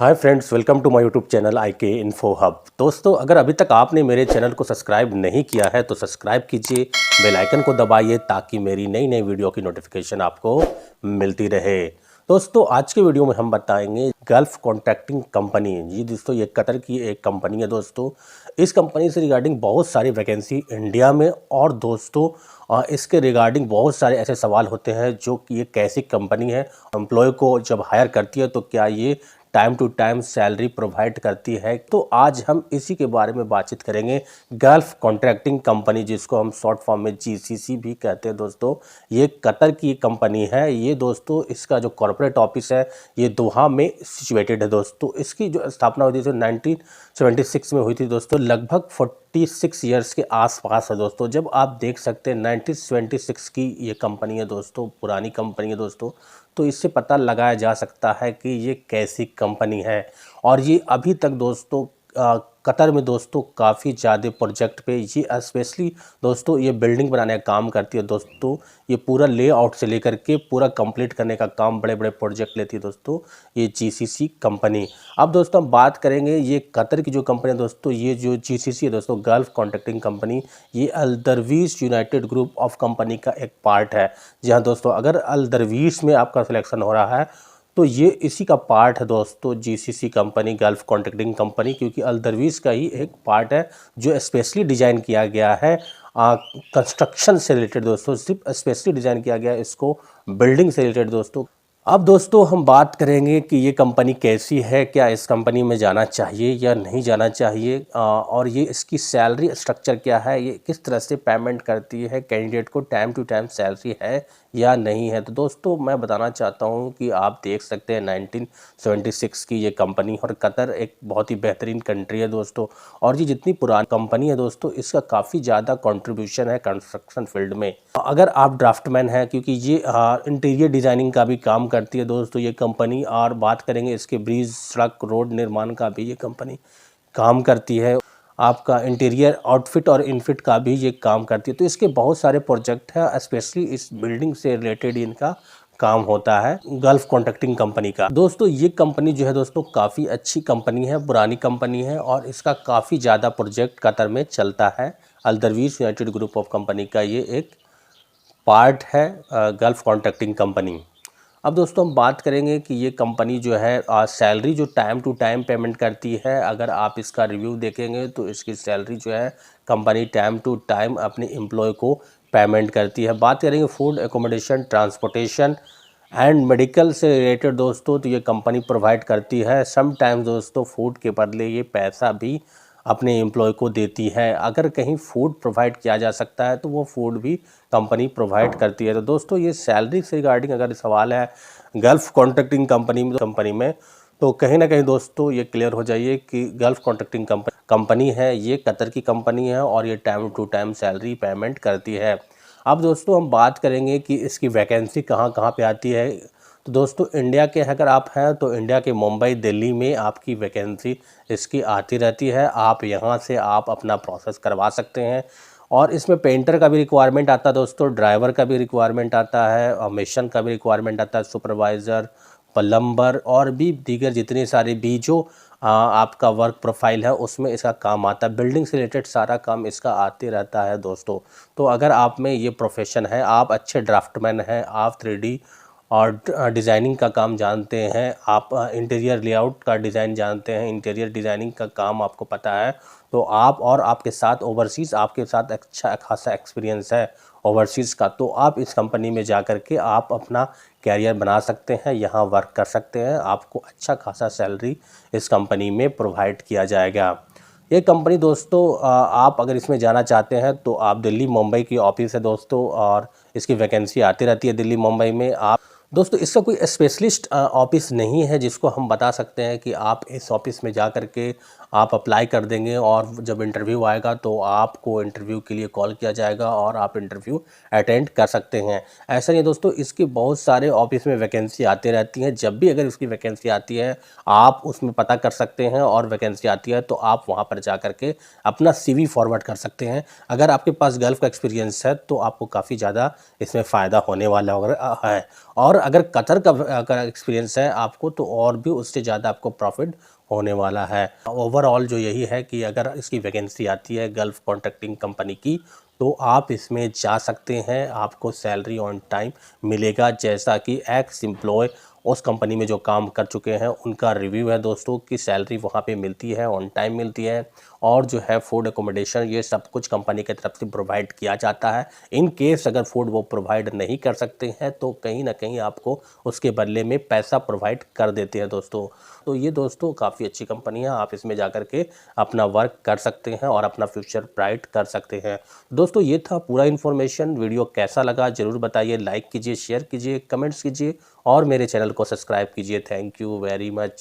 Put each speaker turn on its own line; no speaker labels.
Hi friends, welcome to my YouTube channel IK info hub. दोस्तों, अगर अभी तक आपने मेरे चैनल को सब्सक्राइब नहीं किया है तो सब्सक्राइब कीजिए, बेल आइकन को दबाइए ताकि मेरी नई नई वीडियो की नोटिफिकेशन आपको मिलती रहे। दोस्तों, आज के वीडियो में हम बताएंगे गल्फ कॉन्ट्रैक्टिंग कंपनी। जी दोस्तों, ये कतर की एक कंपनी है। दोस्तों, इस कंपनी से रिगार्डिंग बहुत सारी वैकेंसी इंडिया में, और दोस्तों इसके रिगार्डिंग बहुत सारे ऐसे सवाल होते हैं जो कि ये कैसी कंपनी है, एम्प्लॉय को जब हायर करती है तो क्या ये time to time salary provide करती है। तो आज हम इसी के बारे में बातचीत करेंगे। गल्फ कॉन्ट्रैक्टिंग कंपनी, जिसको हम शॉर्ट फॉर्म में GCC भी कहते हैं। दोस्तों, ये कतर की कंपनी है। ये दोस्तों इसका जो कॉर्पोरेट ऑफिस है ये दोहा में सिचुएटेड है। दोस्तों, इसकी जो स्थापना हुई थी 1976 में हुई थी। दोस्तों, लगभग 46 ईयर्स के आसपास है। दोस्तों, जब आप देख सकते हैं 1976 की ये कंपनी है। दोस्तों, पुरानी कंपनी है। दोस्तों, तो इससे पता लगाया जा सकता है कि ये कैसी कंपनी है। और ये अभी तक दोस्तों कतर में दोस्तों काफ़ी ज़्यादा प्रोजेक्ट पे ये स्पेशली दोस्तों ये बिल्डिंग बनाने का काम करती है। दोस्तों, ये पूरा लेआउट से लेकर के पूरा कंप्लीट करने का काम बड़े बड़े प्रोजेक्ट लेती है दोस्तों ये GCC कंपनी। अब दोस्तों हम बात करेंगे ये कतर की जो कंपनी है। दोस्तों, ये जो GCC है दोस्तों, गल्फ कॉन्ट्रैक्टिंग कंपनी, ये अल दरवीश यूनाइटेड ग्रुप ऑफ कंपनी का एक पार्ट है। जी हाँ दोस्तों, अगर अल दरवीश में आपका सिलेक्शन हो रहा है तो ये इसी का पार्ट है दोस्तों, GCC company, gulf contracting company, क्योंकि अल दरवीश का ही एक पार्ट है जो स्पेशली डिज़ाइन किया गया है कंस्ट्रक्शन से रिलेटेड। दोस्तों, सिर्फ स्पेशली डिज़ाइन किया गया है इसको बिल्डिंग से रिलेटेड। दोस्तों, अब दोस्तों हम बात करेंगे कि ये कंपनी कैसी है, क्या इस कंपनी में जाना चाहिए या नहीं जाना चाहिए, और ये इसकी सैलरी स्ट्रक्चर क्या है, ये किस तरह से पेमेंट करती है, कैंडिडेट को टाइम टू टाइम सैलरी है या नहीं है। तो दोस्तों मैं बताना चाहता हूँ कि आप देख सकते हैं 1976 की ये कंपनी, और कतर एक बहुत ही बेहतरीन कंट्री है दोस्तों। और ये जितनी पुरानी कंपनी है दोस्तों, इसका काफ़ी ज़्यादा कंट्रीब्यूशन है कंस्ट्रक्शन फील्ड में। अगर आप ड्राफ्टमैन हैं, क्योंकि ये इंटीरियर डिज़ाइनिंग का भी काम करती है दोस्तों ये कंपनी, और बात करेंगे इसके ब्रिज, सड़क, रोड निर्माण का भी ये कंपनी काम करती है। आपका इंटीरियर आउटफिट और इनफिट का भी ये काम करती है। तो इसके बहुत सारे प्रोजेक्ट हैं, स्पेशली इस बिल्डिंग से रिलेटेड इनका काम होता है गल्फ कॉन्ट्रैक्टिंग कंपनी का। दोस्तों, ये कंपनी जो है दोस्तों काफ़ी अच्छी कंपनी है, पुरानी कंपनी है, और इसका काफ़ी ज़्यादा प्रोजेक्ट कतर में चलता है। अल दरवीश यूनाइटेड ग्रुप ऑफ कंपनी का ये एक पार्ट है गल्फ कॉन्ट्रैक्टिंग कंपनी। अब दोस्तों हम बात करेंगे कि ये कंपनी जो है सैलरी जो टाइम टू टाइम पेमेंट करती है। अगर आप इसका रिव्यू देखेंगे तो इसकी सैलरी जो है कंपनी टाइम टू टाइम अपने एम्प्लॉय को पेमेंट करती है। बात करेंगे food, accommodation, transportation and medical से रिलेटेड दोस्तों, तो ये कंपनी प्रोवाइड करती है। समटाइम्स दोस्तों फूड के बदले ये पैसा भी अपने एम्प्लॉय को देती है। अगर कहीं फूड प्रोवाइड किया जा सकता है तो वो फूड भी कंपनी प्रोवाइड करती है। तो दोस्तों ये सैलरी से रिगार्डिंग अगर सवाल है गल्फ कॉन्ट्रैक्टिंग कंपनी में, तो कहीं ना कहीं दोस्तों ये क्लियर हो जाइए कि गल्फ कॉन्ट्रैक्टिंग कंपनी है, ये कतर की कंपनी है, और ये time to time salary payment करती है। अब दोस्तों हम बात करेंगे कि इसकी वैकेंसी कहाँ कहाँ पे आती है। तो दोस्तों इंडिया के अगर आप हैं तो इंडिया के मुंबई, दिल्ली में आपकी वैकेंसी इसकी आती रहती है। आप यहाँ से आप अपना प्रोसेस करवा सकते हैं। और इसमें पेंटर का भी रिक्वायरमेंट आता है दोस्तों, ड्राइवर का भी रिक्वायरमेंट आता है, और मेसन का भी रिक्वायरमेंट आता है, सुपरवाइज़र, प्लम्बर, और भी दीगर जितने सारे भी जो आपका वर्क प्रोफाइल है उसमें इसका काम आता है। बिल्डिंग से रिलेटेड सारा काम इसका आते रहता है दोस्तों। तो अगर आप में ये प्रोफेशन है, आप अच्छे ड्राफ्टमैन हैं, आप 3D और डिज़ाइनिंग का काम जानते हैं, आप इंटीरियर लेआउट का डिज़ाइन जानते हैं, इंटीरियर डिज़ाइनिंग का काम आपको पता है, तो आप और आपके साथ ओवरसीज़ आपके साथ अच्छा खासा एक्सपीरियंस है ओवरसीज़ का, तो आप इस कंपनी में जा कर के आप अपना कैरियर बना सकते हैं, यहाँ वर्क कर सकते हैं। आपको अच्छा खासा सैलरी इस कंपनी में प्रोवाइड किया जाएगा। ये कंपनी दोस्तों आप अगर इसमें जाना चाहते हैं तो आप दिल्ली, मुंबई की ऑफिस है दोस्तों, और इसकी वैकेंसी आती रहती है दिल्ली, मुंबई में। आप दोस्तों इसका कोई स्पेशलिस्ट ऑफिस नहीं है जिसको हम बता सकते हैं कि आप इस ऑफिस में जा कर के आप अप्लाई कर देंगे और जब इंटरव्यू आएगा तो आपको इंटरव्यू के लिए कॉल किया जाएगा और आप इंटरव्यू अटेंड कर सकते हैं। ऐसा नहीं दोस्तों, इसके बहुत सारे ऑफिस में वैकेंसी आती रहती हैं। जब भी अगर इसकी वैकेंसी आती है आप उसमें पता कर सकते हैं, और वैकेंसी आती है तो आप वहाँ पर जा कर के अपना CV फॉरवर्ड कर सकते हैं। अगर आपके पास गल्फ का एक्सपीरियंस है तो आपको काफ़ी ज़्यादा इसमें फ़ायदा होने वाला है। और अगर कतर का अगर एक्सपीरियंस है आपको तो और भी उससे ज़्यादा आपको प्रॉफिट होने वाला है। ओवरऑल जो यही है कि अगर इसकी वैकेंसी आती है गल्फ़ कॉन्ट्रैक्टिंग कंपनी की तो आप इसमें जा सकते हैं, आपको सैलरी ऑन टाइम मिलेगा। जैसा कि एक्स एम्प्लॉय उस कंपनी में जो काम कर चुके हैं उनका रिव्यू है दोस्तों कि सैलरी वहाँ पे मिलती है, ऑन टाइम मिलती है और जो है फूड एकोमोडेशन ये सब कुछ कंपनी की तरफ से प्रोवाइड किया जाता है। इन केस अगर फूड वो प्रोवाइड नहीं कर सकते हैं तो कहीं ना कहीं आपको उसके बदले में पैसा प्रोवाइड कर देते हैं दोस्तों। तो ये दोस्तों काफ़ी अच्छी कंपनी है, आप इसमें जाकर के अपना वर्क कर सकते हैं और अपना फ्यूचर ब्राइट कर सकते हैं। दोस्तों ये था पूरा इन्फॉर्मेशन। वीडियो कैसा लगा ज़रूर बताइए, लाइक कीजिए, शेयर कीजिए, कमेंट्स कीजिए और मेरे चैनल को सब्सक्राइब कीजिए। Thank you very much.